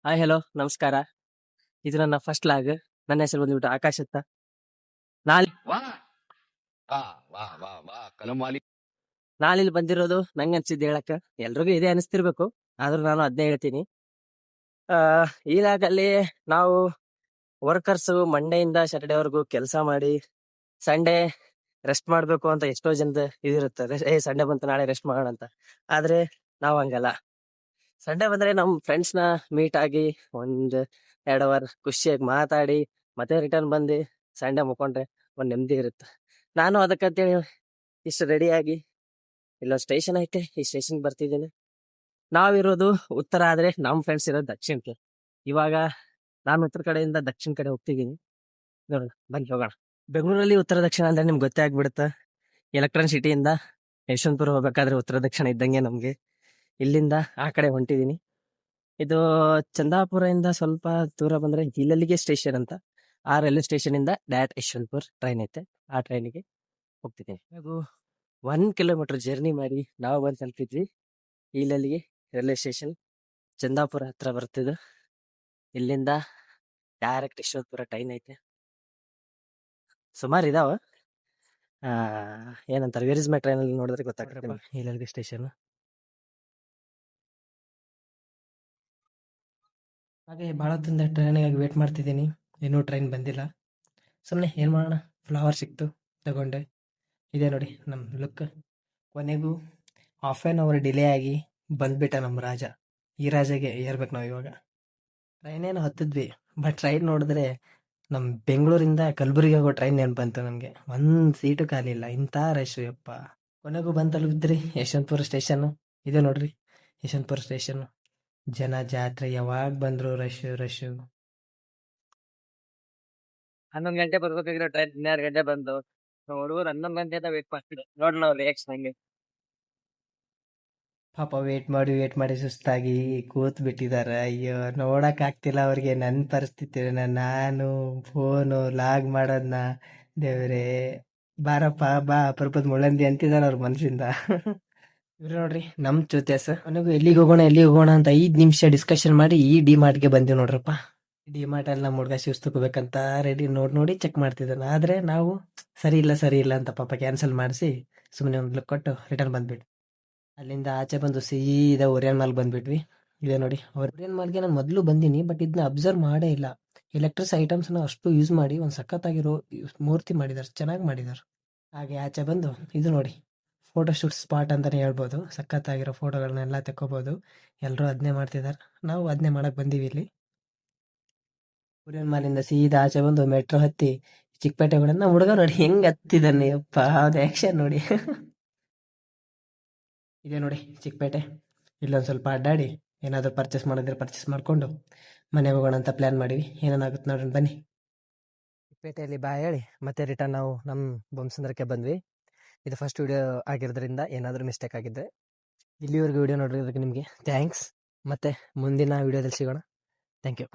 Hi hello ನಮಸ್ಕಾರ. ಇದು ನನ್ನ ಫಸ್ಟ್ ಲಾಗ್. ನನ್ನ ಹೆಸರು ಬಂದ್ಬಿಟ್ಟು ಆಕಾಶ್ ಅಂತ. ನಾಳೆ ವಾಹ್ ವಾಹ್ ವಾಹ್ ವಾಹ್ ವಾಹ್ ಕಲಂವಾಲಿ ನಾಳಿಲ್ಲಿ ಬಂದಿರೋದು ನಂಗೆ ಅನ್ಸಿದ್ದು ಹೇಳಕ್ಕ. ಎಲ್ರಿಗೂ ಇದೇ ಅನಿಸ್ತಿರ್ಬೇಕು, ಆದ್ರೂ ನಾನು ಅದನ್ನೇ ಹೇಳ್ತೀನಿ. ಈ ಲಾಗ್ ಅಲ್ಲಿ ನಾವು ವರ್ಕರ್ಸ್ ಮಂಡೆಯಿಂದ ಸ್ಯಾಟರ್ಡೇವರೆಗೂ ಕೆಲಸ ಮಾಡಿ ಸಂಡೇ ರೆಸ್ಟ್ ಮಾಡ್ಬೇಕು ಅಂತ ಎಷ್ಟೋ ಜನದ ಇದಿರುತ್ತೆ. ಸಂಡೇ ಬಂತು ನಾಳೆ ರೆಸ್ಟ್ ಮಾಡೋಣ ಅಂತ. ಆದ್ರೆ ನಾವು ಹಂಗಲ್ಲ. ಸಂಡೇ ಬಂದ್ರೆ ನಮ್ ಫ್ರೆಂಡ್ಸ್ ನ ಮೀಟ್ ಆಗಿ ಒಂದ್ 2 ಅವರ್ ಖುಷಿಯಾಗಿ ಮಾತಾಡಿ ಮತ್ತೆ ರಿಟರ್ನ್ ಬಂದು ಸಂಡೇ ಮುಕೊಂಡ್ರೆ ಒಂದ್ ನೆಮ್ಮದಿ ಇರುತ್ತೆ. ನಾನು ಅದಕ್ಕಂತೇಳಿ ಇಷ್ಟು ರೆಡಿಯಾಗಿ ಇಲ್ಲೊಂದ್ ಸ್ಟೇಷನ್ ಐತೆ, ಈ ಸ್ಟೇಷನ್ ಬರ್ತಿದ್ದೀನಿ. ನಾವಿರೋದು ಉತ್ತರ ಆದ್ರೆ ನಮ್ ಫ್ರೆಂಡ್ಸ್ ಇರೋದು ದಕ್ಷಿಣಕ್ಕೆ. ಇವಾಗ ನಾನು ಉತ್ತರ ಕಡೆಯಿಂದ ದಕ್ಷಿಣ ಕಡೆ ಹೋಗ್ತಿದ್ದೀನಿ. ನೋಡೋಣ, ಬನ್ನಿ ಹೋಗೋಣ. ಬೆಂಗಳೂರಲ್ಲಿ ಉತ್ತರ ದಕ್ಷಿಣ ಅಂದ್ರೆ ನಿಮ್ಗೆ ಗೊತ್ತೇ ಆಗ್ಬಿಡುತ್ತೆ. ಎಲೆಕ್ಟ್ರಾನ್ ಸಿಟಿಯಿಂದ ಯಶವಂತಪುರ ಹೋಗ್ಬೇಕಾದ್ರೆ ಉತ್ತರ ದಕ್ಷಿಣ ಇದ್ದಂಗೆ ನಮ್ಗೆ. ಇಲ್ಲಿಂದ ಆ ಕಡೆ ಹೊಂಟಿದೀನಿ. ಇದು ಚಂದಾಪುರದಿಂದ ಸ್ವಲ್ಪ ದೂರ ಬಂದ್ರೆ ಇಲ್ಲಲ್ಲಿಗೆ ಸ್ಟೇಷನ್ ಅಂತ. ಆ ರೈಲ್ವೆ ಸ್ಟೇಷನ್ ಇಂದ ಡೈರೆಕ್ಟ್ ಯಶವಂತಪುರ ಟ್ರೈನ್ ಐತೆ, ಆ ಟ್ರೈನಿಗೆ ಹೋಗ್ತಿದ್ದೀನಿ. ಹಾಗೂ 1 ಕಿಲೋಮೀಟರ್ ಜರ್ನಿ ಮಾಡಿ ನಾವು ಬಂದು ತಲುಪಿದ್ವಿ ಇಲ್ಲಲ್ಲಿಗೆ ರೈಲ್ವೆ ಸ್ಟೇಷನ್. ಚಂದಾಪುರ ಹತ್ರ ಬರ್ತಿದ್ದು. ಇಲ್ಲಿಂದ ಡೈರೆಕ್ಟ್ ಯಶವಂತಪುರ ಟ್ರೈನ್ ಐತೆ. ಸುಮಾರು ಇದಾವ. ಏನಂತಾರೆ, ವೇರ್ ಇಸ್ ಮೈ ಟ್ರೈನ್ ಅಲ್ಲಿ ನೋಡಿದ್ರೆ ಗೊತ್ತಾಗ್ತದೆ ಇಲ್ಲಲ್ಲಿಗೆ ಸ್ಟೇಷನ್. ಹಾಗೆ ಭಾಳ ಹೊತ್ತಿಂದ ಟ್ರೈನಿಗಾಗಿ ವೇಟ್ ಮಾಡ್ತಿದ್ದೀನಿ, ಇನ್ನೂ ಟ್ರೈನ್ ಬಂದಿಲ್ಲ. ಸುಮ್ಮನೆ ಏನು ಮಾಡೋಣ, ಫ್ಲವರ್ ಸಿಕ್ತು ತಗೊಂಡೆ. ಇದೆ ನೋಡಿ ನಮ್ಮ ಲುಕ್. ಕೊನೆಗೂ ½ ಡಿಲೇ ಆಗಿ ಬಂದ್ಬಿಟ್ಟ ನಮ್ಮ ರಾಜ. ಈ ರಾಜಗೆ ಏರ್ಬೇಕು ನಾವು ಇವಾಗ. ಟ್ರೈನೇನು ಹತ್ತಿದ್ವಿ, ಬಟ್ ಟ್ರೈನ್ ನೋಡಿದ್ರೆ ನಮ್ಮ ಬೆಂಗಳೂರಿಂದ ಕಲಬುರಗಿ ಹೋಗೋ ಟ್ರೈನ್ ಏನು ಬಂತು ನಮಗೆ. ಒಂದು ಸೀಟು ಖಾಲಿ ಇಲ್ಲ, ಇಂಥ ರಶ್ ಯಪ್ಪ. ಕೊನೆಗೂ ಬಂದು ತಲುಪಿದ್ರಿ ಯಶವಂತಪುರ ಸ್ಟೇಷನ್ನು. ಇದೆ ನೋಡ್ರಿ ಯಶವಂತಪುರ ಸ್ಟೇಷನ್ನು. ಜನ ಜಾತ್ರೆ ಯಾವಾಗ ಬಂದ್ರು ರಶ್. 11 ಗಂಟೆ ಬರ್ಬೇಕಾಗಿರೋ ಟ್ರೈನ್ 12 ಗಂಟೆ ಬಂದು ಹುಡುಗರು 11 ಗಂಟೆ ಅಂತ ವೇಟ್ ಮಾಡ್ತಿದ್ರು. ನೋಡ್ ನಾವು ರಿಯಾಕ್ಷನ್ ಹಂಗೆ. ಪಾಪ ವೇಟ್ ಮಾಡಿ ಸುಸ್ತಾಗಿ ಕೂತ್ ಬಿಟ್ಟಿದಾರ. ಅಯ್ಯೋ, ನೋಡಕ್ ಆಗ್ತಿಲ್ಲ ಅವ್ರಿಗೆ ನನ್ನ ಪರಿಸ್ಥಿತಿನ. ನಾನು ಫೋನು ಲಾಗ್ ಮಾಡೋದ್ನ ದೇವ್ರೆ ಬಾರಪ್ಪ ಬಾ ಅಪರೂಪದ ಮುಳ್ಳಂದಿ ಅಂತಿದಾರ ಅವ್ರ ಮನ್ಸಿಂದ. ಇವ್ರು ನೋಡ್ರಿ ನಮ್ ಚೂತ್ಯಾಸ. ನನಗೂ ಎಲ್ಲಿಗೆ ಹೋಗೋಣ ಅಂತ 5 ನಿಮಿಷ ಡಿಸ್ಕಷನ್ ಮಾಡಿ ಈ ಡಿ ಮಾರ್ಟ್ಗೆ ಬಂದಿವ್ ನೋಡ್ರಪ್ಪ. ಡಿ ಮಾರ್ಟ್ ಅಲ್ಲಿ ನಮ್ಮ ಹುಡ್ಗ ಶೂಸ್ ತಗೋಬೇಕಂತ ರೆಡಿ ನೋಡಿ ಚೆಕ್ ಮಾಡ್ತಿದ್ದಾನೆ. ಆದ್ರೆ ನಾವು ಸರಿ ಇಲ್ಲ ಅಂತ ಪಾಪ ಕ್ಯಾನ್ಸಲ್ ಮಾಡಿಸಿ ಸುಮ್ಮನೆ ಒಂದು ಲುಕ್ ಕೊಟ್ಟು ರಿಟರ್ನ್ ಬಂದ್ಬಿಟ್ಟು ಅಲ್ಲಿಂದ ಆಚೆ ಬಂದು ಸೀದಾ ಒರಿಯನ್ ಮಾಲ್ ಬಂದ್ಬಿಟ್ವಿ. ಇದೆ ನೋಡಿ, ಒರಿಯನ್ ಮಾಲ್ಗೆ ನಾನು ಮೊದಲು ಬಂದೀನಿ, ಬಟ್ ಇದನ್ನ ಅಬ್ಸರ್ವ್ ಮಾಡೇ ಇಲ್ಲ. ಎಲೆಕ್ಟ್ರಿಕ್ಸ್ ಐಟಮ್ಸ್ನ ಅಷ್ಟು ಯೂಸ್ ಮಾಡಿ ಒಂದು ಸಖತ್ತಾಗಿರೋ ಮೂರ್ತಿ ಮಾಡಿದಾರೆ, ಚೆನ್ನಾಗಿ ಮಾಡಿದಾರೆ. ಹಾಗೆ ಆಚೆ ಬಂದು ಇದು ನೋಡಿ, ಫೋಟೋ ಶೂಟ್ ಸ್ಪಾಟ್ ಅಂತಾನೆ ಹೇಳ್ಬೋದು. ಸಖತ್ತಾಗಿರೋ ಫೋಟೋಗಳನ್ನೆಲ್ಲ ತೆಕ್ಕೋಬಹುದು. ಎಲ್ಲರೂ ಅದನ್ನೇ ಮಾಡ್ತಿದ್ದಾರೆ, ನಾವು ಅದನ್ನೇ ಮಾಡಕ್ ಬಂದೀವಿ ಇಲ್ಲಿ. ಒರಿಯನ್ ಮಾಲಿಂದ ಸೀದಾ ಆಚೆ ಬಂದು ಮೆಟ್ರೋ ಹತ್ತಿ ಚಿಕ್ಕಪೇಟೆ ಕೂಡ ನಮ್ಮ ಹುಡುಗ ನೋಡಿ ಹೆಂಗ್ ಹತ್ತಿದ್ದಾನೆ ಅಪ್ಪ, ಅದು ಆಕ್ಷನ್ ನೋಡಿ. ಇದೆ ನೋಡಿ ಚಿಕ್ಕಪೇಟೆ. ಇಲ್ಲೊಂದು ಸ್ವಲ್ಪ ಅಡ್ಡಾಡಿ ಏನಾದರೂ ಪರ್ಚೇಸ್ ಮಾಡಿದ್ರೆ ಪರ್ಚೇಸ್ ಮಾಡಿಕೊಂಡು ಮನೆಗೆ ಹೋಗೋಣ ಅಂತ ಪ್ಲ್ಯಾನ್ ಮಾಡಿವಿ. ಏನೇನಾಗುತ್ತೆ ನೋಡೋಣ ಬನ್ನಿ. ಚಿಕ್ಕಪೇಟೆಯಲ್ಲಿ ಬಾಯ್ ಹೇಳಿ ಮತ್ತೆ ರಿಟರ್ನ್ ನಾವು ನಮ್ಮ ಬೊಮ್ಮಸಂದ್ರಕ್ಕೆ ಬಂದ್ವಿ. ಇದು ಫಸ್ಟ್ ವಿಡಿಯೋ ಆಗಿರೋದ್ರಿಂದ ಏನಾದರೂ ಮಿಸ್ಟೇಕ್ ಆಗಿದ್ದರೆ ಇಲ್ಲಿವರೆಗೂ ವಿಡಿಯೋ ನೋಡಿರೋದಕ್ಕೆ ನಿಮಗೆ ಥ್ಯಾಂಕ್ಸ್. ಮತ್ತೆ ಮುಂದಿನ ವಿಡಿಯೋದಲ್ಲಿ ಸಿಗೋಣ. Thank you.